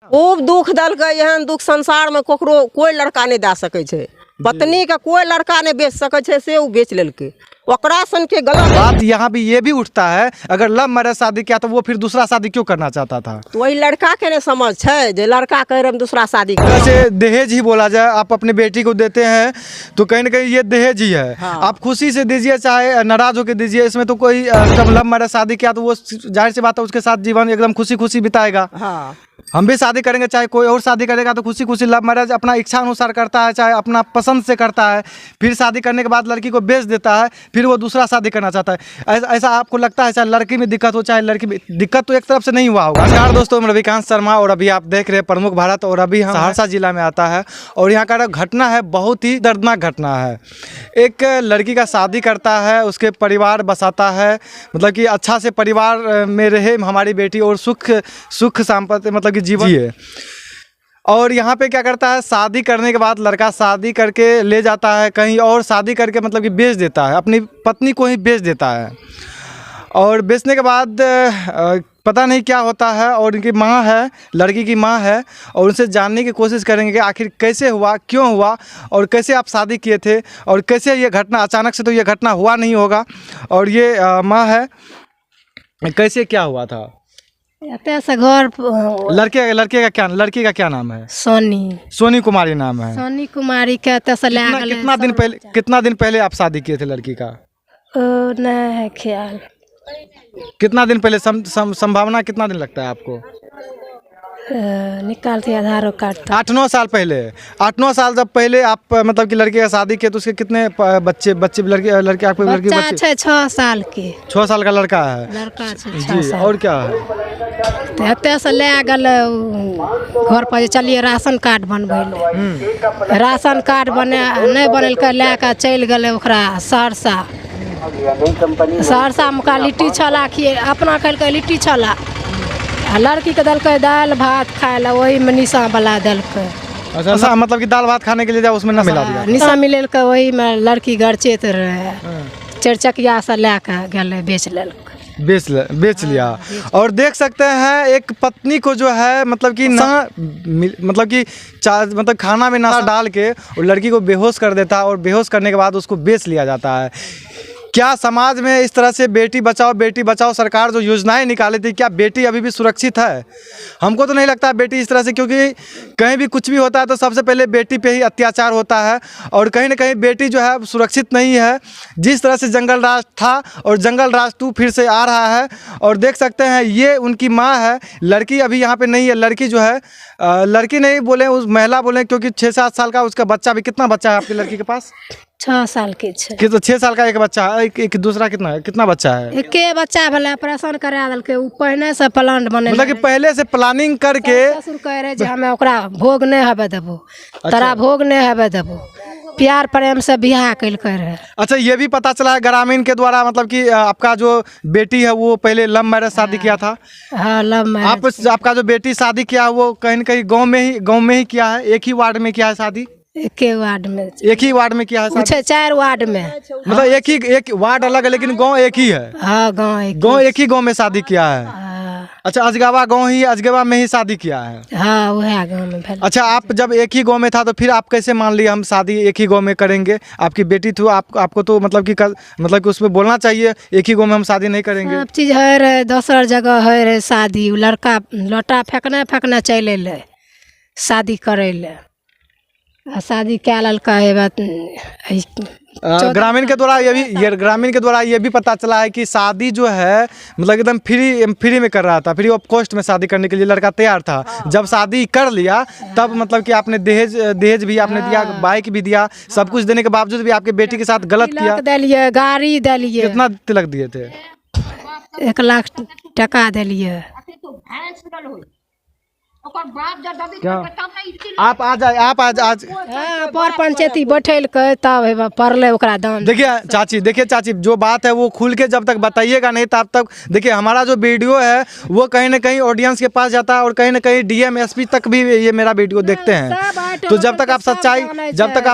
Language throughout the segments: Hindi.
खूब दुख दलकै, एहन दुख संसार में ककरो कोई लड़का नहीं दे सकै छै। पत्नी के कोई लड़का नहीं बेच सकै छै, से उ बेच लेलकै। ओकरा सन के गलत बात यहाँ भी ये भी उठता है, अगर लव मैरिज शादी किया तो वो फिर दूसरा शादी क्यों करना चाहता था? तो वही लड़का के नहीं समझ है, जो लड़का कह रहे हम दूसरा शादी कर। जैसे दहेज ही बोला जाए, आप अपनी बेटी को देते हैं तो कहीं ना कहीं ये दहेज ही है। हाँ। आप खुशी से दीजिए चाहे नाराज होकर दीजिए, इसमें तो कोई जब लव मैरिज शादी किया तो वो जाहिर सी बात है उसके साथ जीवन एकदम खुशी खुशी बिताएगा। हाँ। हम भी शादी करेंगे, चाहे कोई और शादी करेगा तो खुशी खुशी लव मैरिज अपना इच्छा अनुसार करता है, चाहे अपना पसंद से करता है। फिर शादी करने के बाद लड़की को बेच देता है, फिर वो दूसरा शादी करना चाहता है। ऐसा आपको लगता है? चाहे लड़की में दिक्कत हो चाहे लड़की में दिक्कत, तो एक तरफ से नहीं हुआ होगा। नमस्कार दोस्तों, मैं रविकांत शर्मा और अभी आप देख रहे हैं प्रमुख भारत। और अभी हम सहरसा जिला में आता है और यहाँ का घटना है बहुत ही दर्दनाक घटना है। एक लड़की का शादी करता है, उसके परिवार बसाता है, मतलब कि अच्छा से परिवार में रहे हमारी बेटी और सुख संपत्ति मतलब कि जीवन जिए। और यहाँ पे क्या करता है, शादी करने के बाद लड़का शादी करके ले जाता है कहीं और, शादी करके मतलब कि बेच देता है, अपनी पत्नी को ही बेच देता है। और बेचने के बाद पता नहीं क्या होता है। और इनकी माँ है, लड़की की माँ है, और उनसे जानने की कोशिश करेंगे कि आखिर कैसे हुआ, क्यों हुआ, और कैसे आप शादी किए थे, और कैसे ये घटना अचानक से तो ये घटना हुआ नहीं होगा। और ये माँ है, कैसे क्या हुआ था? से घर लड़की का क्या नाम है? सोनी कुमारी नाम है। सोनी कुमारी के कितना दिन पहले आप शादी किए थे लड़की का? नहीं है ख्याल। कितना दिन पहले? संभावना कितना दिन लगता है आपको? निकालते आधार कार्ड 8-9 साल पहले। 8-9 साल जब पहले आप मतलब कि लड़के का शादी किए तो उसके कितने बच्चे लड़के आपके लड़की बच्चे? 6 साल के। 6 साल का लड़का है। लड़का जी, और क्या है? एते से ले गल घर पर, चलिए राशन कार्ड बनबै। राशन कार्ड बने नहीं बनल, लेके चलि गए ओकरा सहरसा। सहरसा में लिट्टी छोला खिए, अपना खेलकै लिट्टी छोला, लड़की के दलकै दाल भात खाए ला, वही में निशा वाला दलकै। अच्छा, मतलब कि दाल भात खाने के लिए उसमें न मिला दिया? निशा मिलेलकै, वही में लड़की गरचेत रहे, 4 चकिया से लेके गए बेच लेलकै। बेच लिया। और देख सकते हैं एक पत्नी को जो है मतलब कि मतलब खाना में नशा डाल के और लड़की को बेहोश कर देता है, और बेहोश करने के बाद उसको बेच लिया जाता है। क्या समाज में इस तरह से बेटी बचाओ सरकार जो योजनाएं निकाली थी, क्या बेटी अभी भी सुरक्षित है? हमको तो नहीं लगता बेटी इस तरह से, क्योंकि कहीं भी कुछ भी होता है तो सबसे पहले बेटी पे ही अत्याचार होता है, और कहीं ना कहीं बेटी जो है सुरक्षित नहीं है। जिस तरह से जंगल राज था और जंगल राज 2 फिर से आ रहा है। और देख सकते हैं ये उनकी माँ है, लड़की अभी यहाँ पे नहीं है। लड़की जो है, लड़की नहीं बोले, उस महिला बोले, क्योंकि 6-7 साल का उसका बच्चा भी। कितना बच्चा है आपकी लड़की के पास? 6 साल के। 6 साल का एक बच्चा है। एक दूसरा कितना बच्चा है? एक बच्चा भले ऑपरेशन करा देलकै, उ पहले से प्लान बने, मतलब कि पहले से प्लानिंग करके ससुर कह रहे जे हमें ओकरा भोग नहीं हवे देबो। तोरा भोग नहीं हवे देबो, प्यार प्रेम से बियाह कैलकै रहे। अच्छा, ये भी पता चला है ग्रामीण के द्वारा, मतलब कि आपका जो बेटी है वो पहले लव मैरिज शादी किया था। हाँ, लव मैरिज। आपका जो बेटी शादी किया वो कहीं न कहीं गाँव में ही किया है, एक ही वार्ड में किया है शादी? एक वार्ड में। एक ही वार्ड में किया है शादी? 4 वार्ड में, मतलब एक वार्ड अलग है लेकिन गाँव एक ही है। हाँ, गाँव एक ही गाँव में शादी किया है। अच्छा, अजगवा में ही शादी किया है? हाँ, वह गाँव में। अच्छा, आप जब एक ही गाँव में था तो फिर आप कैसे मान लिए हम शादी एक ही गाँव में करेंगे? आपकी बेटी थी, आपको तो मतलब कि उसमें बोलना चाहिए एक ही गाँव में हम शादी नहीं करेंगे। सब चीज है रहे, दूसर जगह है रहे शादी। लड़का लोटा फेंकना चले ले शादी करे ले, शादी क्या ललका है। ग्रामीण के द्वारा ये भी पता चला है कि शादी जो है मतलब एकदम फ्री में कर रहा था, फ्री ऑफ कॉस्ट में शादी करने के लिए लड़का तैयार था। जब शादी कर लिया तब मतलब कि आपने दहेज भी आपने दिया, बाइक भी दिया, सब कुछ देने के बावजूद भी आपके बेटी के साथ गलत किया। दिलिए, गाड़ी दिलिए। कितना तिलक दिए थे? 1 लाख टका दिलिए। क्या आप आज पर पंचायती बैठल के तब पड़ले ओकरा दाम। देखिए चाची, जो बात है वो खुल के जब तक बताइएगा नहीं तब तक देखिए हमारा जो वीडियो है वो कहीं ना कहीं ऑडियंस के पास जाता है, और कहीं ना कहीं DM SP तक भी ये मेरा वीडियो देखते हैं। तो जब तक आप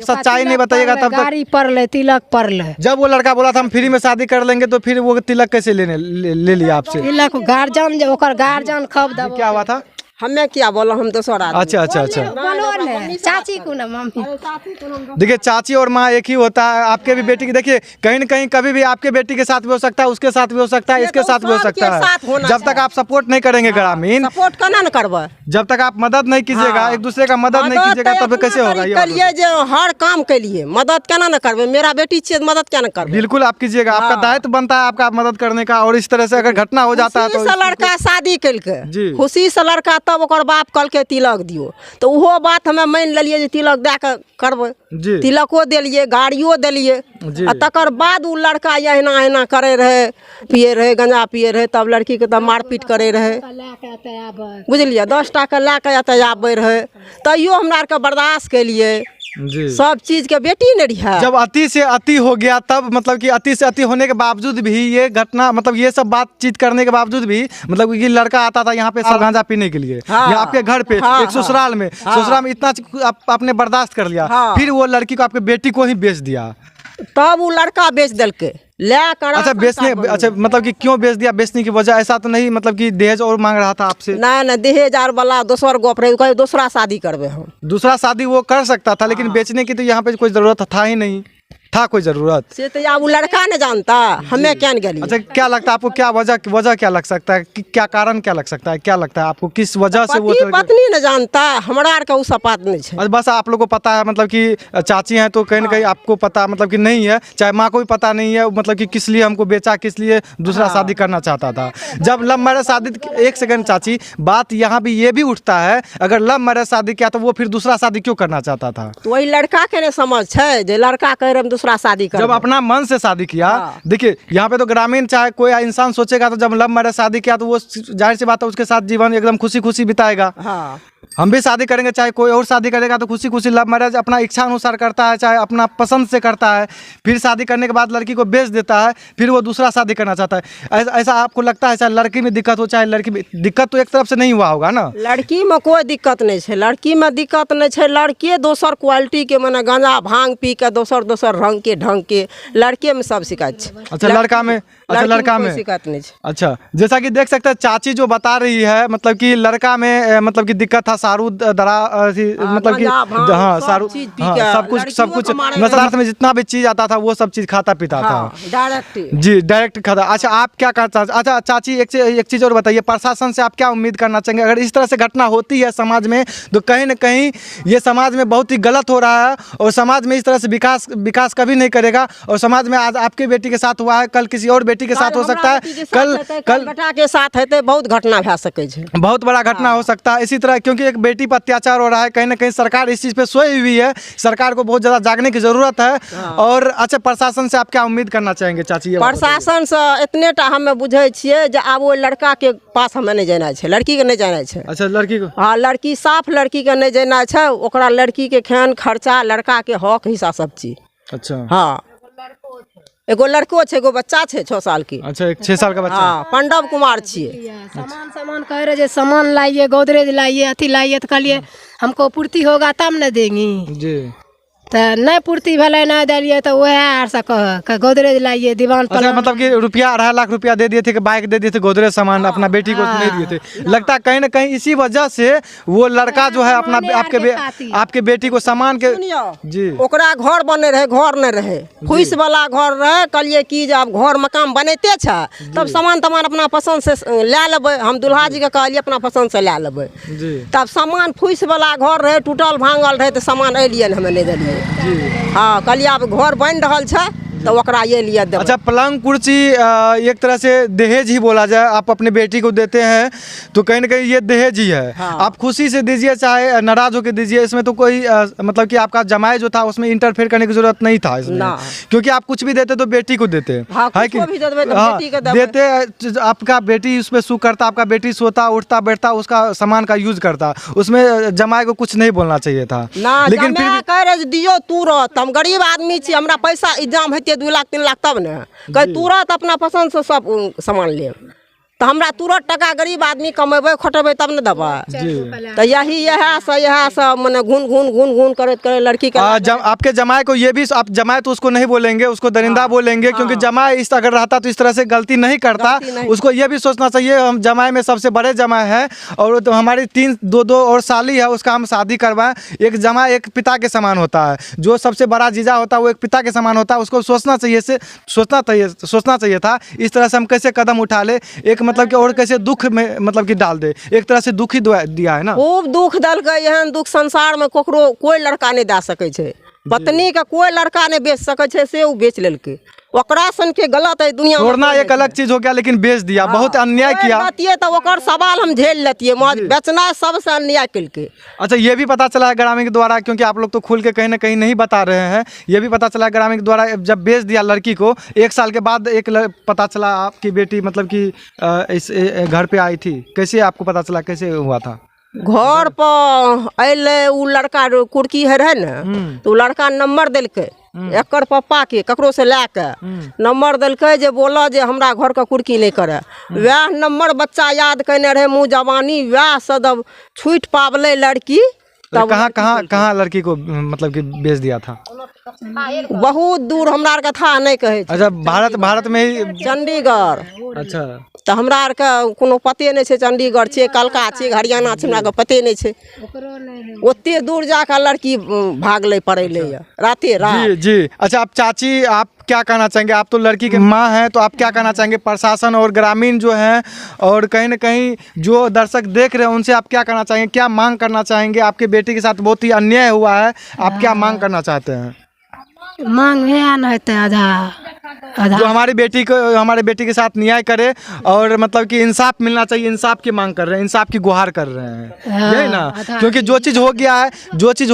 सच्चाई नहीं बताइएगा तब तक। गाड़ी पड़ले, तिलक पड़ले। जब वो लड़का बोला था हम फ्री में शादी कर लेंगे तो फिर वो तिलक कैसे ले लिया आपसे? तिलक गार्जियन खब। क्या हुआ था? हमें क्या बोला, हम दूसरा आदमी। अच्छा अच्छा अच्छा। बोलो ने चाची को ना मम्मी। देखिए चाची और माँ एक ही होता है। आपके भी बेटी की देखिए कहीं न कहीं कभी भी आपके बेटी के साथ भी हो सकता है, उसके साथ भी हो सकता है, ये इसके तो साथ भी हो सबके सकता साथ है। होना जब तक चाहिए। आप सपोर्ट नहीं करेंगे ग्रामीण, सपोर्ट करना न करबे, जब तक आप मदद नहीं कीजिएगा, हाँ। एक दूसरे का मदद नहीं कीजिएगा, तब कैसे होगा ये के बात लिए जो हर काम के लिए मदद केना न करबे, मेरा बेटी छिए मदद क्या न करबे। बिल्कुल आप कीजिएगा। आपका हाँ। दायित्व बनता है आपका मदद करने का। और इस तरह से अगर घटना हो जाता है खुशी तो से लड़का शादी जी। कलके, खुशी से लड़का, तब ओकर बाप कहलके तिलक दियो, तो उहो बात हमें मान लेलिए जे तिलक दे के करबै। जी तिलको देलिए, गाड़ियो देलिए, जी। आ तकर बाद उ लड़का अहिना अहिना करे रहे, पिए रहे, गंजा पिए रहे, तब लड़की के तब मारपीट करे रहे, बुझलिए। 10 टा के ला के एतऽ आबै रहे, तैयो हमरा आरके बर्दाश्त केलिए। जी। सब चीज के बेटी ने रही। जब अति से अति हो गया तब मतलब कि अति से अति होने के बावजूद भी ये घटना मतलब ये सब बातचीत करने के बावजूद भी मतलब कि लड़का आता था यहाँ पे गांजा पीने के लिए, हाँ। या आपके घर पे, हाँ, एक ससुराल में, हाँ। ससुराल में इतना आपने बर्दाश्त कर लिया, हाँ। फिर वो लड़की को आपके बेटी को ही बेच दिया। तब वो लड़का बेच दिलके ले कर। अच्छा बेचने, अच्छा मतलब कि क्यों बेच दिया? बेचने की वजह ऐसा तो नहीं मतलब कि दहेज और मांग रहा था आपसे? ना दहेज आर वाला दोसर गप रहे, कहे दूसरा शादी करबे हम। दूसरा शादी वो कर सकता था, लेकिन बेचने की तो यहाँ पे कोई जरूरत था ही नहीं, था कोई जरूरत से तो या वो लड़का ने जानता, हमें क्या न गेली। अच्छा क्या लगता है आपको, क्या वजह क्या लग सकता है, क्या कारण क्या लग सकता है, क्या लगता है आपको किस वजह से वो पति पत्नी ने जानता, हमरा आर के उ सब बात नहीं है। बस आप लोगों को पता है मतलब कि चाची हैं तो कहीं ना कहीं आपको पता मतलब कि नहीं है, चाहे माँ को भी पता नहीं है मतलब कि किस लिए हमको बेचा, किस लिए दूसरा शादी करना चाहता था। जब लव मैरिज शादी, एक सेकंड चाची, बात यहाँ भी ये भी उठता है, अगर लव मैरिज शादी किया तो वो फिर दूसरा शादी क्यों करना चाहता था? तो वही लड़का के ने समझ है, जे लड़का कह रहे दूसरा शादी कर। जब अपना मन से शादी किया, हाँ। देखिए यहाँ पे तो ग्रामीण चाहे कोई इंसान सोचेगा तो जब लव मैरिज शादी किया तो वो जाहिर सी बात है उसके साथ जीवन एकदम खुशी खुशी बिताएगा। हाँ। हम भी शादी करेंगे, चाहे कोई और शादी करेगा तो खुशी खुशी लव मैरिज अपना इच्छा अनुसार करता है, चाहे अपना पसंद से करता है। फिर शादी करने के बाद लड़की को बेच देता है, फिर वो दूसरा शादी करना चाहता है। ऐसा आपको लगता है चाहे लड़की में दिक्कत हो चाहे लड़की में दिक्कत, तो एक तरफ से नहीं हुआ होगा ना? लड़की में कोई दिक्कत नहीं है, लड़की में दिक्कत नहीं है। लड़के दोसर क्वालिटी के मने गांजा भांग पी के दोसर दोसर रंग के ढंग के, लड़के में सब शिकायत है। अच्छा लड़का में, अच्छा लड़का में शिकायत नहीं है। अच्छा जैसा कि देख सकते हैं चाची जो बता रही है मतलब कि लड़का में मतलब कि दिक्कत था, सारू दरा मतलब कि हाँ सारू, हाँ सब कुछ नशा में जितना भी चीज आता था वो सब चीज खाता पीता था डायरेक्ट। जी डायरेक्ट खाता। अच्छा आप क्या करना, अच्छा चाची एक चीज और बताइए, प्रशासन से आप क्या उम्मीद करना चाहेंगे? अगर इस तरह से घटना होती है समाज में तो कहीं ना कहीं ये समाज में बहुत ही गलत हो रहा है, और समाज में इस तरह से विकास कभी नहीं करेगा। और समाज में आज आपके बेटी के साथ हुआ है, कल किसी और बेटी के साथ हो सकता है, कल बेटा के साथ है, बहुत घटना भे सके है, बहुत बड़ा घटना हो सकता है। इसी तरह क्योंकि एक बेटी पर अत्याचार हो रहा है, कहीं ना कहीं सरकार इस चीज़ पे सोई हुई है, सरकार को बहुत ज़्यादा जागने की ज़रूरत है। और अच्छा प्रशासन से आप क्या उम्मीद करना चाहेंगे चाची? प्रशासन से इतने टा हमें बुझे छिए जे आब वो लड़का के पास हमें नहीं जाना है, लड़की के नहीं जाना है। अच्छा लड़की को, हाँ लड़की साफ लड़की के नहीं जाना है, ओकरा लड़की के खान खर्चा, लड़का के हक हिस्सा सब चीज। अच्छा हाँ एगो लड़को है, एगो बच्चा है 6 साल की। अच्छा 6 साल का बच्चा। हाँ पांडव कुमार छिए। सामान कह रहे सामान लाइए, गोदरेज लाइए, अथी लाइए, तो कहलिए हमको पूर्ति होगा तब न देंगी जी। तो नहीं पूर्ति भले नहीं दिलिए तो वह आर से कह गोदरेज लाइए, दीवान पर। अच्छा मतलब कि रुपया 2.5 लाख रुपया दे दिए थे कि बाइक दे दिए थे, गोदरेज सामान अपना बेटी को नहीं दिए थे। लगता है कहीं ना कहीं इसी वजह से वो लड़का जो है अपना आपके बेटी को सामान के जी, ओकरा घर बने रहे, घर नहीं रहे, फुस वाला घर रहे। कहलिए कि जब घर मकान बनते छे तब सामान तमान अपना पसंद से ले लेबै, हम दुल्हा जी के कहलिए अपना पसंद से ले लेबै। तब सामान फुस वाला घर रहे, टूटल भांगल रहे, तो सामान एलियन हमें नहीं दिलिए। हाँ कहलिए अब घर बन रहा है तो ओकरा ये लिए देबै। अच्छा पलंग कुर्सी एक तरह से दहेज ही बोला जाए, आप अपने बेटी को देते हैं तो कहीं ना कहीं ये दहेज ही है। हाँ। आप खुशी से दीजिए चाहे नाराज होकर दीजिए, इसमें तो कोई मतलब कि आपका जमाई जो था उसमें इंटरफेयर करने की जरूरत नहीं था इसमें, क्योंकि आप कुछ भी देते तो बेटी को देते। हाँ, है कि देते आपका बेटी उसमें सुख करता, आपका बेटी सोता उठता बैठता उसका सामान का यूज करता, उसमें जमाई को कुछ नहीं बोलना चाहिए था। लेकिन कह रहे दियो तुरंत, हम गरीब आदमी छी, हमरा पैसा इंतजाम है 2 लाख 3 लाख तब ने कह तुरंत अपना पसंद से सब सामान ले। तो हमरा तुरंत टका गरीब आदमी कमेबै खटेबै तब न देबै। तो यह सब मने घून करत करे लड़की के आपके जमाई को ये भी, आप जमाई तो उसको नहीं बोलेंगे, उसको दरिंदा बोलेंगे, क्योंकि जमाई इस अगर रहता तो इस तरह से गलती नहीं करता। उसको ये भी सोचना चाहिए हम जमाई में सबसे बड़े जमाई है और तो हमारी 3 और साली है, उसका हम शादी करवाएं। एक जमाई एक पिता के समान होता है, जो सबसे बड़ा जीजा होता है वो एक पिता के समान होता है। उसको सोचना चाहिए था इस तरह से हम कैसे कदम उठा ले, एक मतलब कि और कैसे दुख में मतलब कि डाल दे, एक तरह से दुख ही दिया है ना। खूब दुख दलकै, एहन दुख संसार में ककरो कोई लड़का नहीं दे सकै छै। पत्नी के कोई लड़का नहीं बेच सकै छै, से उ बेच लेलकै। ओकरा सन के गलत है दुनिया में। छोड़ना एक अलग चीज हो गया, लेकिन बेच दिया, बहुत अन्याय किया। तो ओकर सवाल हम झेल लेतिए, बेचना सबसे अन्याय केलकै। अच्छा, ये भी पता चला है ग्रामीण के द्वारा, क्योंकि आप लोग तो खुल के कहीं ना कहीं नहीं बता रहे हैं, ये भी पता चला है ग्रामीण के द्वारा जब बेच दिया लड़की को, 1 साल के बाद पता चला आपकी बेटी मतलब कि इस घर पे आई थी। कैसे आपको पता चला, कैसे हुआ था? घर पर अले उ लड़का कुर्की है रहे न, तो लड़का नंबर दिलकै एकर पप्पा के, ककरो से ला के नंबर दिलकै जे बोला जे हमरा घर का कुर्की नहीं करे। वह नंबर बच्चा याद करने रहे, मुँह जवानी वह सदब छूट पावले लड़की। तब कहाँ लड़की को मतलब कि बेच दिया था? बहुत दूर, हमरा आर के था नहीं कहे। अच्छा, भारत में ही? चंडीगढ़। अच्छा, तो हमरा आर के कोनो पते नहीं छे, चंडीगढ़ छे, कलका छे, हरियाणा छे, हमरा के पते नहीं छे। ओते दूर जाकर लड़की भागले पड़े राते रात। जी। अच्छा, आप चाची आप क्या कहना चाहेंगे? आप तो लड़की के माँ हैं, तो आप क्या कहना चाहेंगे? प्रशासन और ग्रामीण जो हैं और कहीं ना कहीं जो दर्शक देख रहे हैं, उनसे आप क्या कहना चाहेंगे, क्या मांग करना चाहेंगे? आपके बेटी के साथ बहुत ही अन्याय हुआ है, आप क्या मांग करना चाहते हैं? मांग है आधा जो हमारी बेटी के साथ न्याय करे और मतलब कि इंसाफ मिलना चाहिए, इंसाफ की मांग कर रहे हैं, इंसाफ की गुहार कर रहे हैं, यही ना। क्योंकि जो चीज़ हो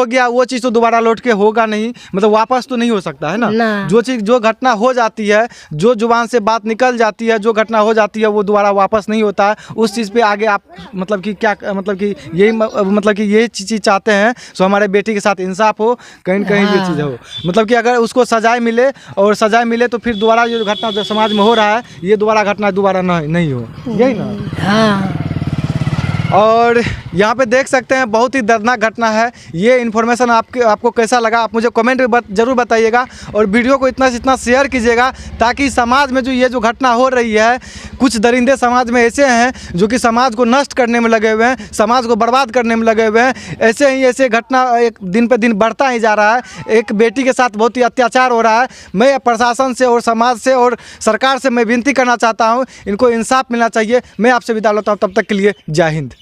गया वो चीज़ तो दोबारा लौट के होगा नहीं, मतलब वापस तो नहीं हो सकता है ना। जो घटना हो जाती है, जो जुबान से बात निकल जाती है, जो घटना हो जाती है वो दोबारा वापस नहीं होता है। उस चीज़ पे आगे आप मतलब कि क्या मतलब कि यही चीज़ चाहते हैं, सो हमारे बेटी के साथ इंसाफ हो, कहीं ना कहीं ये चीज़ हो, मतलब कि अगर उसको सजाए मिले तो फिर दोबारा जो घटना जो समाज में हो रहा है, ये घटना नहीं हो, यही ना। हाँ। और यहाँ पे देख सकते हैं बहुत ही दर्दनाक घटना है। ये इन्फॉर्मेशन आपको कैसा लगा, आप मुझे कमेंट में जरूर बताइएगा और वीडियो को इतना से इतना शेयर कीजिएगा, ताकि समाज में ये जो घटना हो रही है, कुछ दरिंदे समाज में ऐसे हैं जो कि समाज को नष्ट करने में लगे हुए हैं, समाज को बर्बाद करने में लगे हुए हैं। ऐसे घटना एक दिन पे दिन बढ़ता ही जा रहा है। एक बेटी के साथ बहुत ही अत्याचार हो रहा है। मैं प्रशासन से और समाज से और सरकार से मैं विनती करना चाहता हूँ, इनको इंसाफ मिलना चाहिए। मैं आपसे विदा लेता हूँ, तब तक के लिए जय हिंद।